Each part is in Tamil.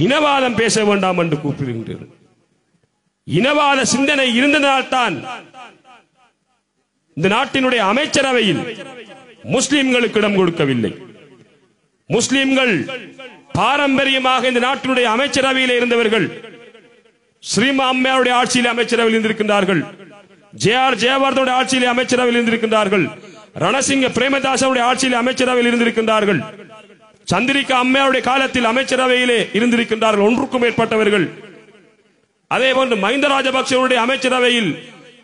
இனவாதம் பேச வேண்டாம் என்று கூப்பிடுகின்றனர். இனவாத சிந்தனை இருந்ததால்தான் இந்த நாட்டினுடைய அமைச்சரவையில் முஸ்லிம்களுக்கு இடம் கொடுக்கவில்லை. முஸ்லிம்கள் பாரம்பரியமாக இந்த நாட்டினுடைய அமைச்சரவையில் இருந்தவர்கள் ஸ்ரீமா அம்மையாருடைய ஆட்சியில் அமைச்சரவையில் இருந்திருக்கின்றார்கள். ஜே.ஆர். ஜெயவர்தனுடைய ஆட்சியில் அமைச்சரவையில் இருந்திருக்கின்றார்கள். ரணசிங்க பிரேமதாசனுடைய ஆட்சியில் அமைச்சரவையில் இருந்திருக்கின்றார்கள். சந்திரிகா அம்மையாருடைய காலத்தில் அமைச்சரவையிலே இருந்திருக்கின்றார்கள் ஒன்றுக்கும் மேற்பட்டவர்கள். அதே போன்று மஹிந்த ராஜபக்சவுடைய அமைச்சரவையில்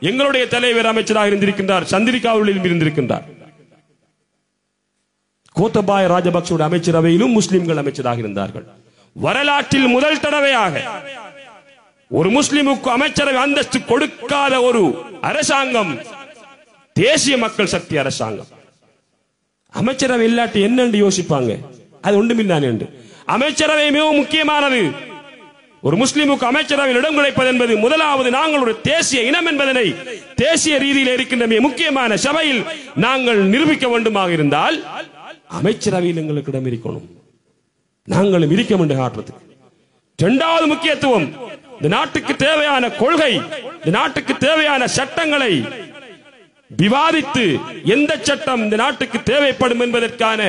எங்களுடைய தலைவர் அமைச்சராக இருந்திருக்கின்றார். சந்திரிகா அவர்களிலும் இருந்திருக்கின்றார். கோத்தபாய ராஜபக்சவுடைய அமைச்சரவையிலும் முஸ்லிம்கள் அமைச்சராக இருந்தார்கள். வரலாற்றில் முதல் தடவையாக ஒரு முஸ்லிமுக்கு அமைச்சரவை அந்தஸ்து கொடுக்காத ஒரு அரசாங்கம் தேசிய மக்கள் சக்தி அரசாங்கம். அமைச்சரவை இல்லாட்டி என்னன்னு யோசிப்பாங்க. அது ஒன்றுமில்லானே என்று. அமைச்சரவை மிகவும் முக்கியமானது. ஒரு முஸ்லிமுக்கு அமைச்சரவையில் இடம் கிடைப்பது என்பது முதலாவது நாங்கள் ஒரு தேசிய இனம் என்பதனை தேசிய ரீதியில் இருக்கின்ற முக்கியமான சபையில் நாங்கள் நிரூபிக்க வேண்டுமாக இருந்தால் அமைச்சரவையில் எங்களுக்கு இடம் இருக்கணும். நாங்களும் இருக்க வேண்டும் காட்டுறதுக்கு. இரண்டாவது முக்கியத்துவம், இந்த நாட்டுக்கு தேவையான கொள்கை, இந்த நாட்டுக்கு தேவையான சட்டங்களை விவாதித்து எந்த சட்டம் இந்த நாட்டுக்கு தேவைப்படும் என்பதற்கான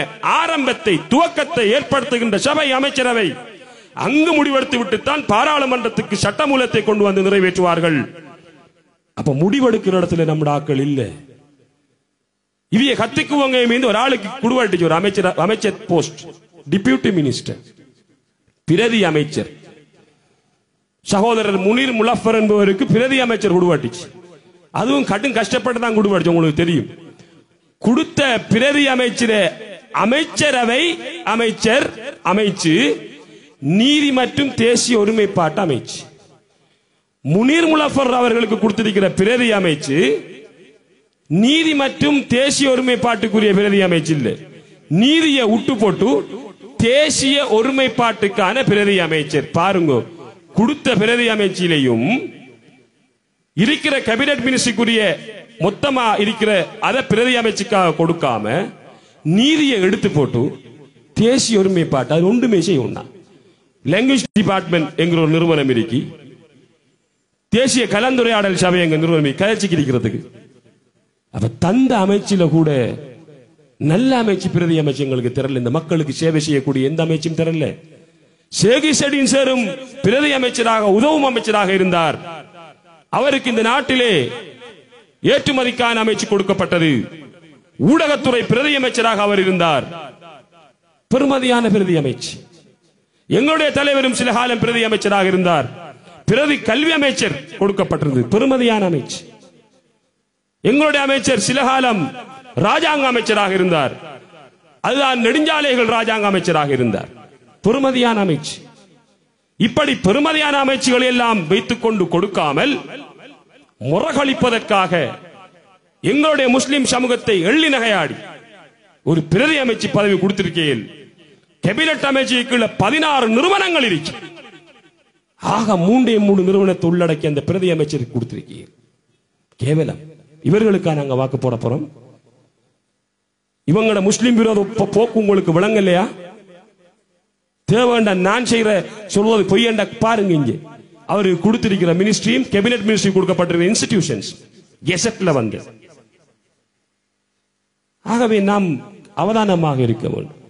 ஆரம்பத்தை துவக்கத்தை ஏற்படுத்துகின்ற சபை அமைச்சரவை. அங்கு முடிவெடுத்து விட்டுத்தான் பாராளுமன்றத்துக்கு சட்டமூலத்தை கொண்டு வந்து நிறைவேற்றுவார்கள். அப்ப முடிவெடுக்கிற இடத்துல நம்முடைய ஆக்கள் இல்ல. இவைய கத்திக்குவங்க மீது ஒரு ஆளுக்கு குடுவாட்டிச்சு ஒரு அமைச்சர் போஸ்ட், டிப்யூட்டி மினிஸ்டர், பிரதி அமைச்சர். சகோதரர் முனீர் முலஃபர் என்பவருக்கு பிரதி அமைச்சர் குடுவாட்டிச்சு. அதுவும் கடும் கஷ்டப்பட்டு தான் குடுவாட்டிச்சு. உங்களுக்கு தெரியும். கொடுத்த பிரதி அமைச்சர் அமைச்சரவை அமைச்சர் அமைச்சு நீதி மற்றும் தேசிய ஒருமைப்பாட்டு அமைச்சு. முனீர் முலஃபர் அவர்களுக்கு கொடுத்திருக்கிற பிரதி அமைச்சு நீதி மற்றும் தேசிய ஒருமைப்பாட்டுக்குரிய பிரதி அமைச்சு இல்ல. நீதியை விட்டு போட்டு தேசிய ஒருமைப்பாட்டுக்கான பிரதி அமைச்சர். பாருங்க, கொடுத்த பிரதி அமைச்சிலையும் இருக்கிற கேபினட் மினிஸ்ட்ரிக்குரிய மொத்தமா இருக்கிற அத பிரதி அமைச்சுக்காக கொடுக்காம நீதியை எடுத்து போட்டு தேசிய ஒருமைப்பாட்டு அது ஒன்றுமே செய்யணும். லாங்குவேஜ் டிபார்ட்மெண்ட் என்கிற ஒரு நிறுவனம் இருக்கு. தேசிய கலந்துரையாடல் சபை எங்க நிறுவனம் கதைச்சிக்கு இருக்கிறதுக்கு. அப்ப தந்த அமைச்சில கூட நல்ல அமைச்சு பிரதி அமைச்சு எங்களுக்கு தெரியல. இந்த மக்களுக்கு சேவை செய்யக்கூடிய எந்த அமைச்சும் தெரியல. சேகி செடின் சேரும் பிரதி அமைச்சராக உதவும் அமைச்சராக இருந்தார். அவருக்கு இந்த நாட்டிலே ஏற்றுமதிக்கான அமைச்சு கொடுக்கப்பட்டது. ஊடகத்துறை பிரதி அமைச்சராக அவர் இருந்தார். பெருமதியான பிரதி அமைச்சு. எங்களுடைய தலைவரும் சில காலம் பிரதி அமைச்சராக இருந்தார். பிரதி கல்வி அமைச்சர் கொடுக்கப்பட்டிருந்தது. பெருமதியான அமைச்சு. எங்களுடைய அமைச்சர் சில காலம் ராஜாங்க அமைச்சராக இருந்தார். அதுதான் நெடுஞ்சாலைகள் ராஜாங்க அமைச்சராக இருந்தார். பெருமதியான அமைச்சு. இப்படி பெருமதியான அமைச்சுகளை எல்லாம் வைத்துக் கொண்டு கொடுக்காமல் முறகழிப்பதற்காக எங்களுடைய முஸ்லிம் சமூகத்தை எள்ளி நகையாடி ஒரு பிரதி அமைச்சு பதவி கொடுத்திருக்கேன். கேபினட் அமைச்சுக்குள்ள 16 நிறுவனங்கள் இருக்கு. ஆக 3 நிறுவனத்தை உள்ளடக்கி அந்த பிரதி அமைச்சருக்கு கொடுத்திருக்கீங்க. கேவலம். இவர்களுக்கா நாங்க வாக்கு போட போறோம்? இவங்களோட முஸ்லிம் விரோத போக்கு உங்களுக்கு விளங்கலையா? தேவைண்டா நான் செய்யற சொல்வது பொய்யண்டா பாருங்க. இங்கே அவருக்கு கொடுத்திருக்கிற மினிஸ்ட்ரியும் கேபினட் மினிஸ்ட்ரி கொடுக்கப்பட்டிருக்கிற இன்ஸ்டிடியூஷன்ஸ் கெசட்ல வந்து. ஆகவே நாம் அவதானமாக இருக்க வேண்டும்.